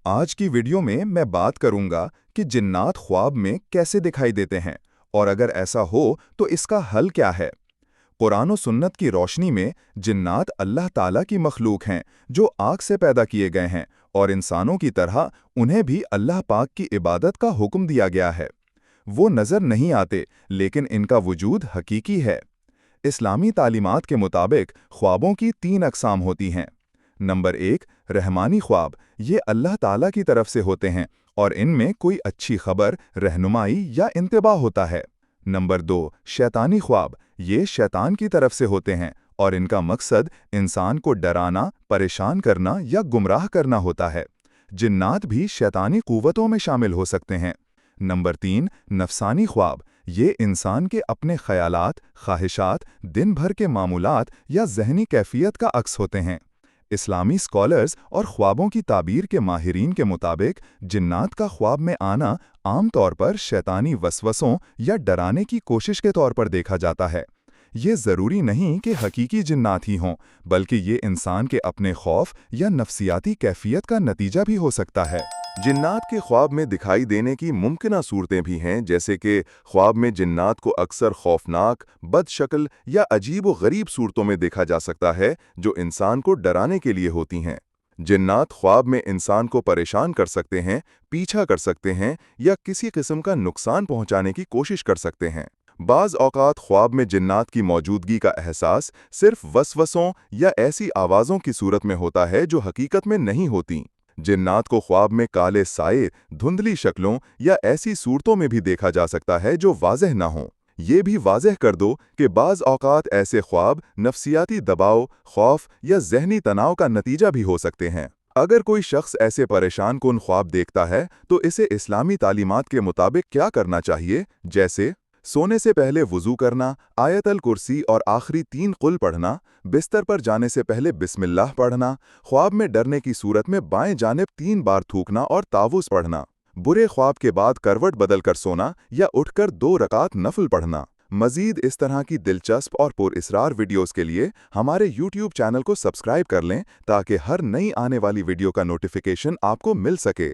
आज की वीडियो में मैं बात करूंगा कि जिन्नात ख्वाब में कैसे दिखाई देते हैं और अगर ऐसा हो तो इसका हल क्या है। कुरान और सुन्नत की रोशनी में जिन्नात अल्लाह ताला की मखलूक हैं जो आग से पैदा किए गए हैं और इंसानों की तरह उन्हें भी अल्लाह पाक की इबादत का हुक्म दिया गया है। वो नज़र नहीं आते लेकिन इनका वजूद हकीकी है। इस्लामी तालीमात के मुताबिक ख्वाबों की 3 अक़साम होती हैं। नंबर 1, रहमानी ख्वाब। ये अल्लाह ताला की तरफ से होते हैं और इनमें कोई अच्छी खबर, रहनुमाई या इंतबाह होता है। नंबर 2, शैतानी ख्वाब। ये शैतान की तरफ से होते हैं और इनका मकसद इंसान को डराना, परेशान करना या गुमराह करना होता है। जिन्नात भी शैतानी कुव्वतों में शामिल हो सकते हैं। नंबर 3, नफसानी ख्वाब। ये इंसान के अपने ख्यालात, ख्वाहिशात, दिन भर के मामूलात या ज़हनी कैफियत का अक्स होते हैं। इस्लामी स्कॉलर्स और ख्वाबों की ताबीर के माहिरीन के मुताबिक जिन्नात का ख्वाब में आना आम तौर पर शैतानी वसवसों या डराने की कोशिश के तौर पर देखा जाता है। ये ज़रूरी नहीं कि हकीकी जिन्नात ही हों, बल्कि ये इंसान के अपने खौफ या नफसियाती कैफियत का नतीजा भी हो सकता है। जिन्नात के ख्वाब में दिखाई देने की मुमकिना सूरतें भी हैं, जैसे कि ख्वाब में जिन्नात को अक्सर खौफनाक, बदशक्ल या अजीब व गरीब सूरतों में देखा जा सकता है जो इंसान को डराने के लिए होती हैं। जिन्नात ख्वाब में इंसान को परेशान कर सकते हैं, पीछा कर सकते हैं या किसी किस्म का नुकसान पहुंचाने की कोशिश कर सकते हैं। बाज़ औक़ात ख्वाब में जिन्नात की मौजूदगी का एहसास सिर्फ वसवसों या ऐसी आवाज़ों की सूरत में होता है जो हकीकत में नहीं होती। जिन्नात को ख्वाब में काले साए, धुंधली शक्लों या ऐसी सूरतों में भी देखा जा सकता है जो वाज़ेह ना हों। ये भी वाज़ेह कर दो कि बाज़ औक़ात ऐसे ख्वाब नफसियाती दबाव, खौफ या ज़हनी तनाव का नतीजा भी हो सकते हैं। अगर कोई शख्स ऐसे परेशान कुन ख्वाब देखता है तो इसे इस्लामी तालीमात के मुताबिक क्या करना चाहिए, जैसे सोने से पहले वुज़ू करना, आयतल कुर्सी और आखिरी 3 कुल पढ़ना, बिस्तर पर जाने से पहले बिस्मिल्लाह पढ़ना, ख्वाब में डरने की सूरत में बाएं जानिब 3 बार थूकना और तावुज़ पढ़ना, बुरे ख्वाब के बाद करवट बदल कर सोना या उठकर 2 रकात नफल पढ़ना। मज़ीद इस तरह की दिलचस्प और पुरअसरार वीडियोस के लिए हमारे YouTube चैनल को सब्सक्राइब कर लें ताकि हर नई आने वाली वीडियो का नोटिफिकेशन आपको मिल सके।